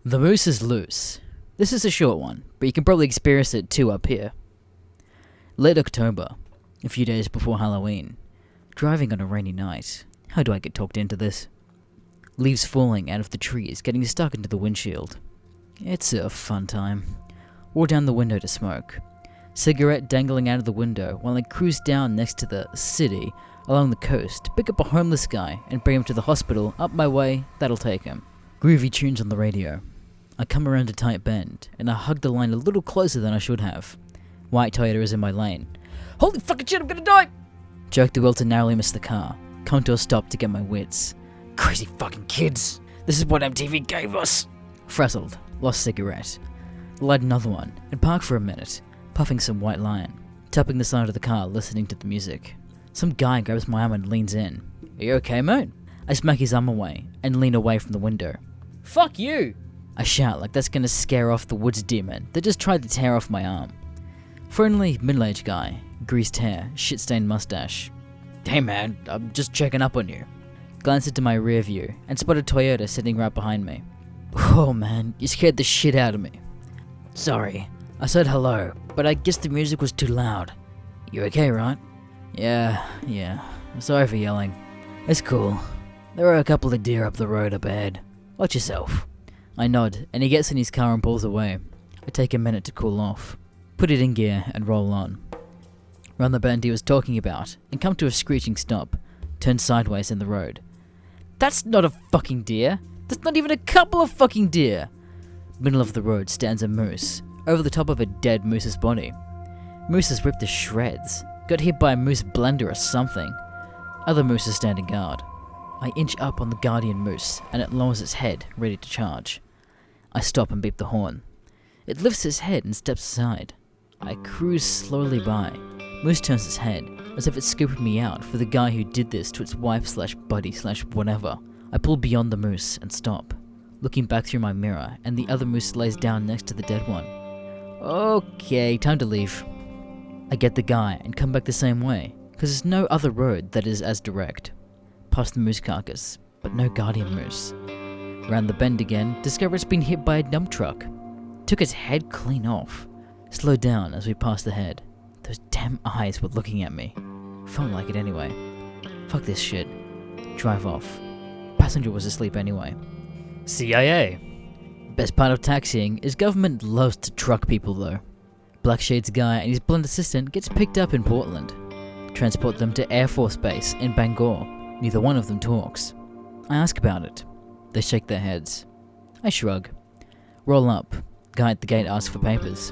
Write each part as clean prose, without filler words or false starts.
The moose is loose. This is a short one, but you can probably experience it too up here. Late October, a few days before Halloween. Driving on a rainy night. How do I get talked into this? Leaves falling out of the trees, getting stuck into the windshield. It's a fun time. Roll down the window to smoke. Cigarette dangling out of the window while I cruise down next to the city along the coast, pick up a homeless guy and bring him to the hospital. Up my way, that'll take him. Groovy tunes on the radio. I come around a tight bend, and I hug the line a little closer than I should have. White Toyota is in my lane. Holy fucking shit, I'm gonna die! Jerk the wheel to narrowly miss the car. Come to a stop to get my wits. Crazy fucking kids! This is what MTV gave us! Frazzled, lost cigarette. Light another one, and park for a minute, puffing some White Lion. Tapping the side of the car, listening to the music. Some guy grabs my arm and leans in. Are you okay, mate? I smack his arm away, and lean away from the window. Fuck you! I shout like that's gonna scare off the woods demon that just tried to tear off my arm. Friendly, middle-aged guy, greased hair, shit-stained mustache. Hey man, I'm just checking up on you. Glanced into my rear view and spotted Toyota sitting right behind me. Oh man, you scared the shit out of me. Sorry, I said hello, but I guess the music was too loud. You okay, right? Yeah, sorry for yelling. It's cool. There are a couple of deer up the road up ahead. Watch yourself. I nod, and he gets in his car and pulls away. I take a minute to cool off. Put it in gear and roll on. Run the bend he was talking about, and come to a screeching stop. Turn sideways in the road. That's not a fucking deer. That's not even a couple of fucking deer. Middle of the road stands a moose, over the top of a dead moose's body. Moose is ripped to shreds. Got hit by a moose blender or something. Other mooses standing guard. I inch up on the guardian moose, and it lowers its head, ready to charge. I stop and beep the horn. It lifts its head and steps aside. I cruise slowly by. Moose turns its head, as if it's scooping me out for the guy who did this to its wife/buddy/whatever. I pull beyond the moose and stop, looking back through my mirror, and the other moose lays down next to the dead one. Okay, time to leave. I get the guy and come back the same way, because there's no other road that is as direct. Past the moose carcass, but no guardian moose. Round the bend again, discover it's been hit by a dump truck. Took its head clean off. Slowed down as we passed the head. Those damn eyes were looking at me. Felt like it anyway. Fuck this shit. Drive off. Passenger was asleep anyway. CIA. Best part of taxiing is government loves to truck people though. Black Shades guy and his blonde assistant gets picked up in Portland. Transport them to Air Force Base in Bangor. Neither one of them talks. I ask about it. They shake their heads. I shrug. Roll up. Guy at the gate asks for papers.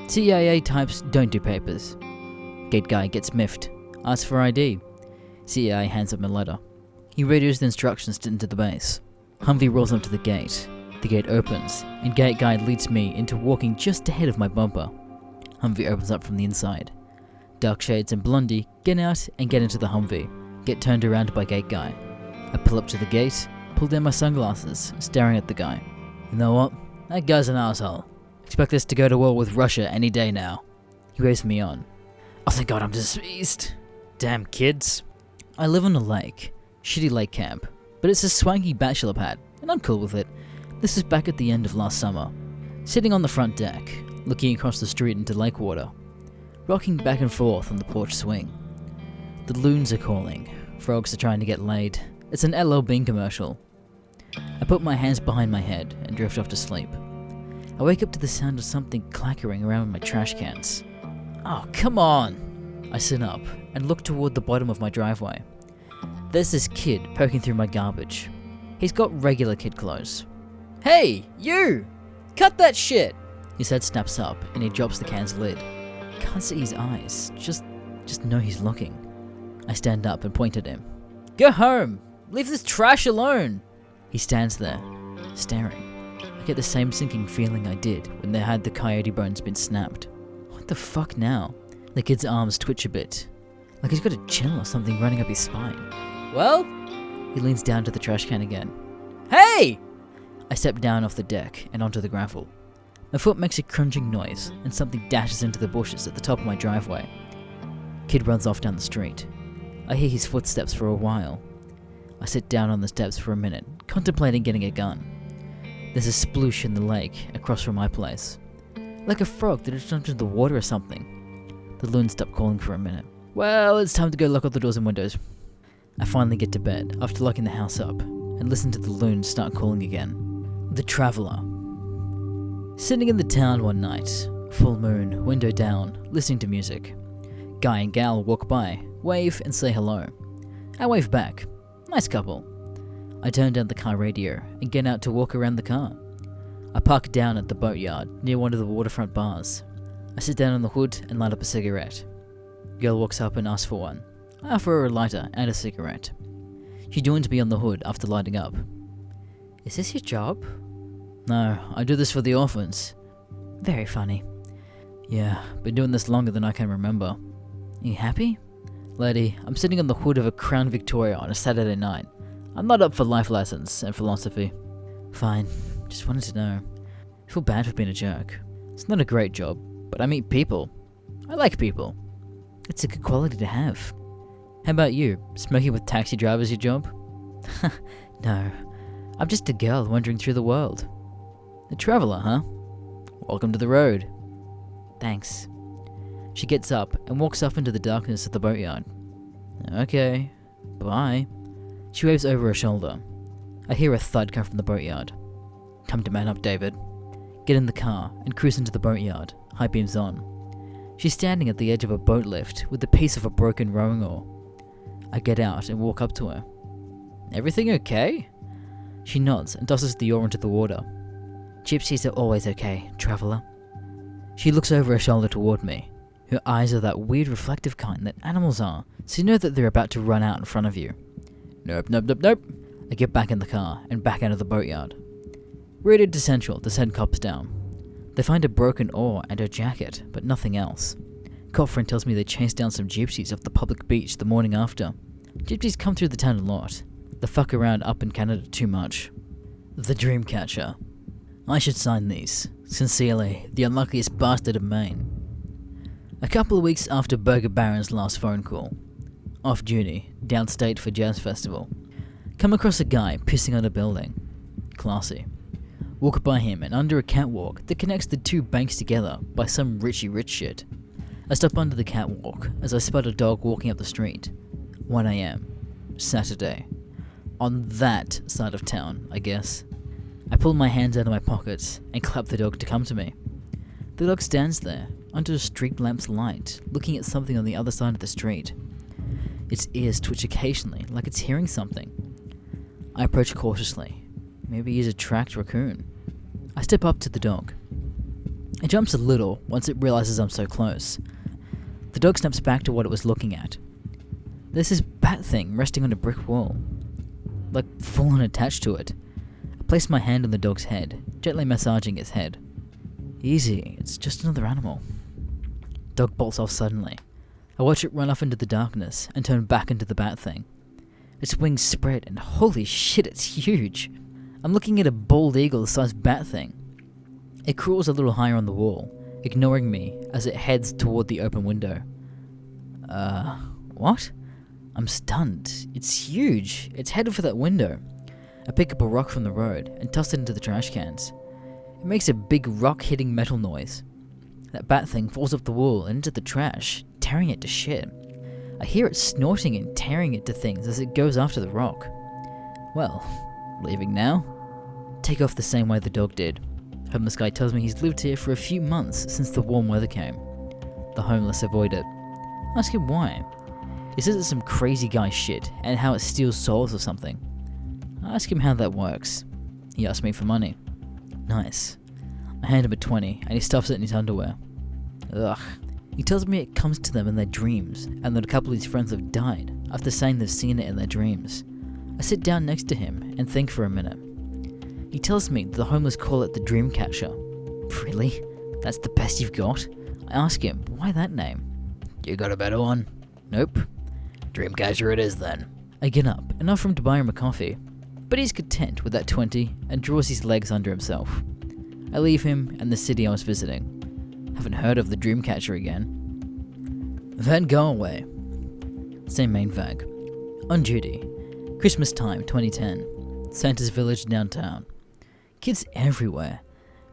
CIA types don't do papers. Gate guy gets miffed. Asks for ID. CIA hands him a letter. He radios the instructions to enter the base. Humvee rolls up to the gate. The gate opens, and gate guy leads me into walking just ahead of my bumper. Humvee opens up from the inside. Dark Shades and Blondie get out and get into the Humvee. Get turned around by gate guy. I pull up to the gate, pull down my sunglasses, staring at the guy. You know what? That guy's an asshole. Expect us to go to war with Russia any day now. He waves me on. Oh thank God I'm deceased. Damn kids. I live on a lake. Shitty lake camp. But it's a swanky bachelor pad, and I'm cool with it. This is back at the end of last summer. Sitting on the front deck, looking across the street into lake water. Rocking back and forth on the porch swing. The loons are calling. Frogs are trying to get laid. It's an LL Bean commercial. I put my hands behind my head and drift off to sleep. I wake up to the sound of something clackering around my trash cans. Oh, come on! I sit up and look toward the bottom of my driveway. There's this kid poking through my garbage. He's got regular kid clothes. Hey, you! Cut that shit! His head snaps up and he drops the can's lid. Can't see his eyes, just know he's looking. I stand up and point at him. Go home! Leave this trash alone! He stands there, staring. I get the same sinking feeling I did when they had the coyote bones been snapped. What the fuck now? The kid's arms twitch a bit, like he's got a chill or something running up his spine. Well? He leans down to the trash can again. Hey! I step down off the deck and onto the gravel. My foot makes a crunching noise and something dashes into the bushes at the top of my driveway. Kid runs off down the street. I hear his footsteps for a while. I sit down on the steps for a minute, contemplating getting a gun. There's a sploosh in the lake across from my place. Like a frog that had jumped into the water or something. The loon stopped calling for a minute. Well, it's time to go lock all the doors and windows. I finally get to bed after locking the house up and listen to the loon start calling again. The Traveller. Sitting in the town one night, full moon, window down, listening to music. Guy and gal walk by, wave and say hello. I wave back. Nice couple. I turn down the car radio and get out to walk around the car. I park down at the boatyard near one of the waterfront bars. I sit down on the hood and light up a cigarette. Girl walks up and asks for one. I offer her a lighter and a cigarette. She joins me on the hood after lighting up. Is this your job? No, I do this for the orphans. Very funny. Yeah, been doing this longer than I can remember. You happy? Lady, I'm sitting on the hood of a Crown Victoria on a Saturday night. I'm not up for life lessons and philosophy. Fine, just wanted to know. I feel bad for being a jerk. It's not a great job, but I meet people. I like people. It's a good quality to have. How about you? Smoking with taxi drivers your job? No, I'm just a girl wandering through the world. A traveller, huh? Welcome to the road. Thanks. She gets up and walks off into the darkness of the boatyard. Okay, bye. She waves over her shoulder. I hear a thud come from the boatyard. Time to man up, David. Get in the car and cruise into the boatyard, high beams on. She's standing at the edge of a boat lift with a piece of a broken rowing oar. I get out and walk up to her. Everything okay? She nods and tosses the oar into the water. Gypsies are always okay, traveller. She looks over her shoulder toward me. Her eyes are that weird reflective kind that animals are, so you know that they're about to run out in front of you. Nope, nope, nope, nope. I get back in the car and back out of the boatyard. Rated to Central to send cops down. They find a broken oar and her jacket, but nothing else. Cop friend tells me they chased down some gypsies off the public beach the morning after. Gypsies come through the town a lot. They fuck around up in Canada too much. The Dreamcatcher. I should sign these. Sincerely, the unluckiest bastard of Maine. A couple of weeks after Burger Baron's last phone call. Off duty, downstate for jazz festival. Come across a guy pissing on a building. Classy. Walk by him and under a catwalk that connects the two banks together by some richy rich shit. I stop under the catwalk as I spot a dog walking up the street. 1 a.m. Saturday. On that side of town, I guess. I pull my hands out of my pockets and clap the dog to come to me. The dog stands there, under a street lamp's light, looking at something on the other side of the street. Its ears twitch occasionally, like it's hearing something. I approach cautiously. Maybe he's a tracked raccoon. I step up to the dog. It jumps a little once it realizes I'm so close. The dog snaps back to what it was looking at. There's this bat thing resting on a brick wall, like full on attached to it. I place my hand on the dog's head, gently massaging its head. Easy, it's just another animal. Dog bolts off suddenly. I watch it run off into the darkness and turn back into the bat thing. Its wings spread and holy shit, it's huge. I'm looking at a bald eagle-sized bat thing. It crawls a little higher on the wall, ignoring me as it heads toward the open window. What? I'm stunned. It's huge. It's headed for that window. I pick up a rock from the road and toss it into the trash cans. It makes a big rock-hitting metal noise. That bat thing falls up the wall and into the trash, tearing it to shit. I hear it snorting and tearing it to things as it goes after the rock. Well, leaving now? Take off the same way the dog did. Homeless guy tells me he's lived here for a few months since the warm weather came. The homeless avoid it. Ask him why. He says it's some crazy guy shit and how it steals souls or something. I ask him how that works. He asks me for money. Nice. I hand him a 20 and he stuffs it in his underwear. Ugh. He tells me it comes to them in their dreams and that a couple of his friends have died after saying they've seen it in their dreams. I sit down next to him and think for a minute. He tells me the homeless call it the Dreamcatcher. Really? That's the best you've got? I ask him, why that name? You got a better one? Nope. Dreamcatcher it is then. I get up and offer him to buy him a coffee, but he's content with that 20 and draws his legs under himself. I leave him and the city I was visiting. Haven't heard of the Dreamcatcher again. Van go away. Same main vag. On duty. Christmas time 2010. Santa's Village downtown. Kids everywhere.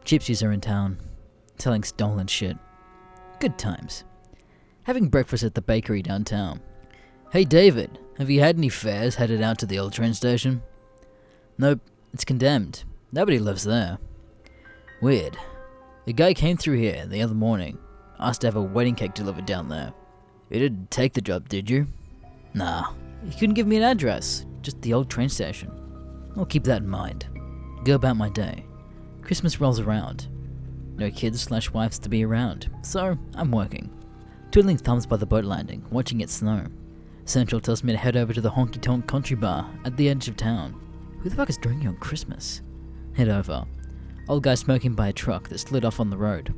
Gypsies are in town, selling stolen shit. Good times. Having breakfast at the bakery downtown. Hey David, have you had any fares headed out to the old train station? Nope, it's condemned. Nobody lives there. Weird. A guy came through here the other morning, asked to have a wedding cake delivered down there. You didn't take the job, did you? Nah, he couldn't give me an address, just the old train station. I'll keep that in mind. Go about my day. Christmas rolls around. No kids/wives to be around, so I'm working. Twiddling thumbs by the boat landing, watching it snow. Central tells me to head over to the honky-tonk country bar at the edge of town. Who the fuck is drinking on Christmas? Head over. Old guy smoking by a truck that slid off on the road.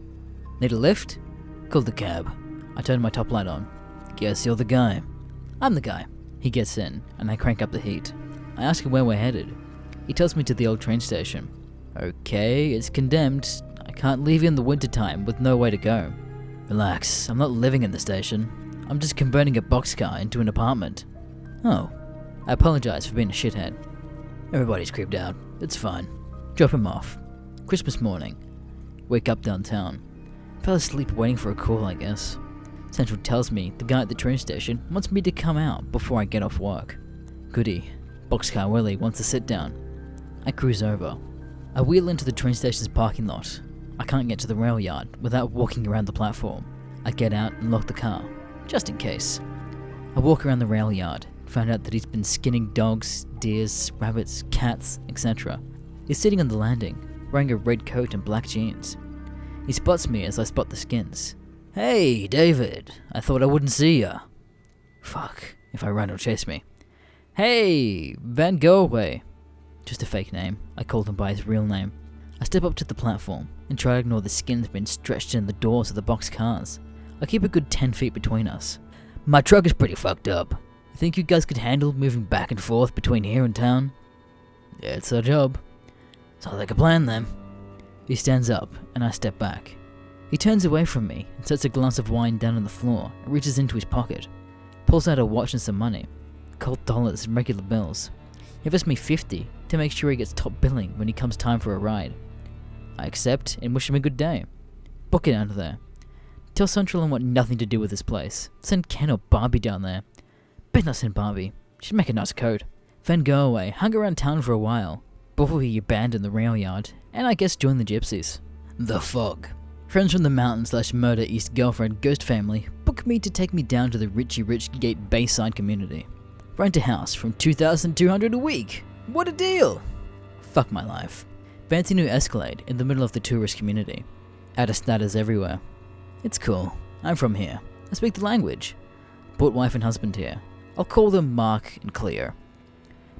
Need a lift? Called the cab. I turn my top light on. Guess you're the guy. I'm the guy. He gets in, and I crank up the heat. I ask him where we're headed. He tells me to the old train station. Okay, it's condemned. I can't leave you in the wintertime with no way to go. Relax, I'm not living in the station. I'm just converting a boxcar into an apartment. Oh, I apologize for being a shithead. Everybody's creeped out. It's fine. Drop him off. Christmas morning. Wake up downtown. Fell asleep waiting for a call, I guess. Central tells me the guy at the train station wants me to come out before I get off work. Goody. Boxcar Willy wants to sit down. I cruise over. I wheel into the train station's parking lot. I can't get to the rail yard without walking around the platform. I get out and lock the car, just in case. I walk around the rail yard, find out that he's been skinning dogs, deers, rabbits, cats, etc. He's sitting on the landing, wearing a red coat and black jeans. He spots me as I spot the skins. Hey, David, I thought I wouldn't see ya. Fuck, if I run he'll chase me. Hey, Van Go Away. Just a fake name. I called him by his real name. I step up to the platform and try to ignore the skins being stretched in the doors of the box cars. I keep a good 10 feet between us. My truck is pretty fucked up. You think you guys could handle moving back and forth between here and town? Yeah, it's our job. Sounds like a plan then. He stands up and I step back. He turns away from me and sets a glass of wine down on the floor and reaches into his pocket. Pulls out a watch and some money. Cold dollars and regular bills. He offers me 50 to make sure he gets top billing when he comes time for a ride. I accept and wish him a good day. Book it out of there. Tell Central I want nothing to do with this place. Send Ken or Barbie down there. Better not send Barbie. She'd make a nice coat. Van Go Away hung around town for a while before he abandoned the rail yard and I guess joined the gypsies. The Fog. Friends from the mountain/murder East girlfriend ghost family booked me to take me down to the Richie Rich Gate Bayside community. Rent a house from $2,200 a week. What a deal! Fuck my life. Fancy new Escalade in the middle of the tourist community. Out of status everywhere. It's cool. I'm from here. I speak the language. Bought wife and husband here. I'll call them Mark and Cleo.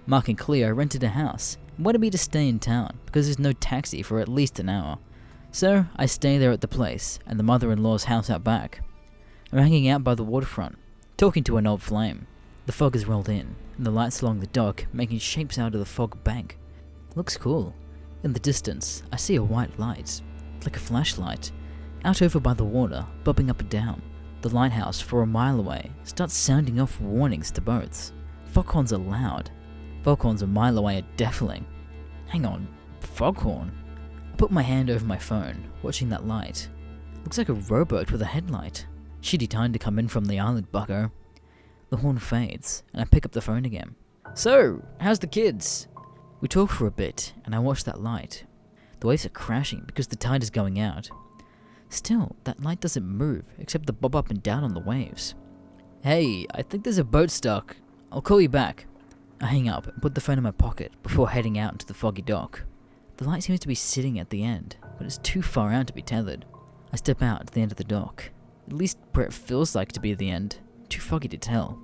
Mark and Cleo rented a house and wanted me to stay in town because there's no taxi for at least an hour. So I stay there at the place and the mother-in-law's house out back. I'm hanging out by the waterfront, talking to an old flame. The fog has rolled in, and the lights along the dock making shapes out of the fog bank. Looks cool. In the distance, I see a white light, like a flashlight, out over by the water, bobbing up and down. The lighthouse, for a mile away, starts sounding off warnings to boats. Foghorns are loud. Foghorns a mile away are deafening. Hang on, foghorn? I put my hand over my phone, watching that light. Looks like a rowboat with a headlight. Shitty time to come in from the island, bucko. The horn fades, and I pick up the phone again. So, how's the kids? We talk for a bit, and I watch that light. The waves are crashing because the tide is going out. Still, that light doesn't move, except the bob up and down on the waves. Hey, I think there's a boat stuck. I'll call you back. I hang up and put the phone in my pocket before heading out into the foggy dock. The light seems to be sitting at the end, but it's too far out to be tethered. I step out to the end of the dock, at least where it feels like to be the end. Too foggy to tell.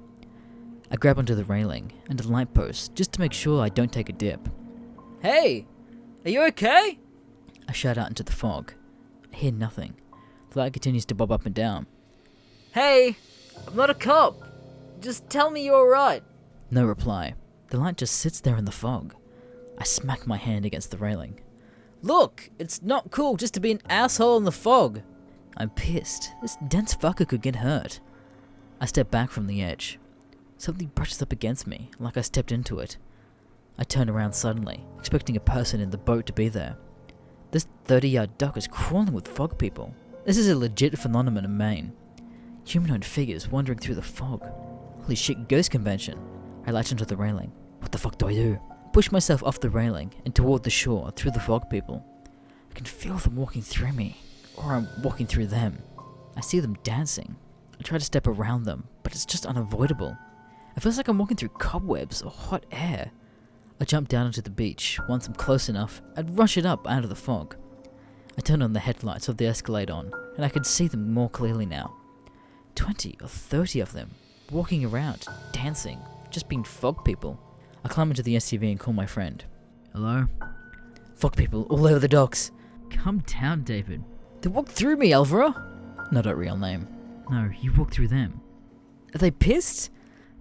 I grab onto the railing and a light post just to make sure I don't take a dip. Hey! Are you okay? I shout out into the fog. I hear nothing. The light continues to bob up and down. Hey! I'm not a cop! Just tell me you're alright. No reply. The light just sits there in the fog. I smack my hand against the railing. Look! It's not cool just to be an asshole in the fog! I'm pissed. This dense fucker could get hurt. I step back from the edge. Something brushes up against me, like I stepped into it. I turned around suddenly, expecting a person in the boat to be there. This 30-yard duck is crawling with fog people. This is a legit phenomenon in Maine. Humanoid figures wandering through the fog. Holy shit, ghost convention. I latch onto the railing. What the fuck do I do? Push myself off the railing and toward the shore through the fog people. I can feel them walking through me, or I'm walking through them. I see them dancing. I try to step around them, but it's just unavoidable. It feels like I'm walking through cobwebs or hot air. I jump down onto the beach. Once I'm close enough, I'd rush it up out of the fog. I turn on the headlights of the Escalade on, and I can see them more clearly now. 20 or 30 of them, walking around, dancing, just being fog people. I climb into the SUV and call my friend. Hello? Fog people all over the docks. Calm down, David. They walked through me, Alvaro. Not a real name. No, you walked through them. Are they pissed?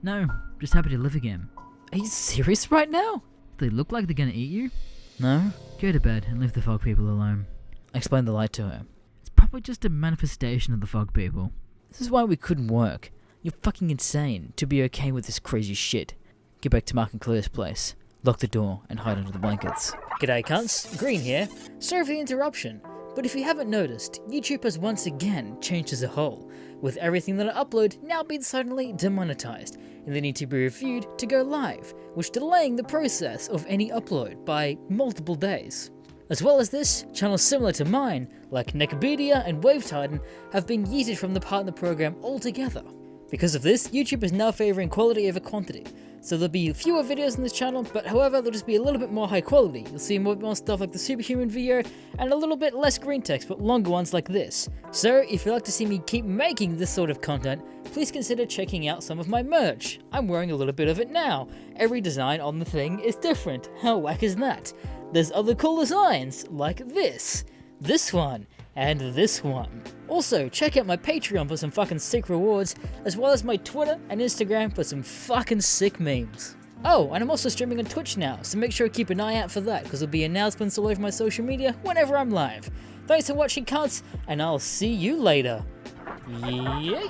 No, just happy to live again. Are you serious right now? They look like they're gonna eat you? No. Go to bed and leave the fog people alone. I explained the light to her. It's probably just a manifestation of the fog people. This is why we couldn't work. You're fucking insane to be okay with this crazy shit. Get back to Mark and Claire's place, lock the door, and hide under the blankets. G'day cunts, Green here. Sorry for the interruption, but if you haven't noticed, YouTube has once again changed as a whole, with everything that I upload now being suddenly demonetized, and they need to be reviewed to go live, which delaying the process of any upload by multiple days. As well as this, channels similar to mine, like Neckbedia and Wavetitan, have been yeeted from the partner program altogether. Because of this, YouTube is now favouring quality over quantity, so there'll be fewer videos on this channel, but however, they'll just be a little bit more high quality. You'll see more stuff like the Superhuman video, and a little bit less green text, but longer ones like this. So, if you'd like to see me keep making this sort of content, please consider checking out some of my merch. I'm wearing a little bit of it now. Every design on the thing is different. How whack is that? There's other cool designs, like this one, and this one. Also, check out my Patreon for some fucking sick rewards, as well as my Twitter and Instagram for some fucking sick memes. Oh, and I'm also streaming on Twitch now, so make sure to keep an eye out for that, because there'll be announcements all over my social media whenever I'm live. Thanks for watching, cunts, and I'll see you later. Yay!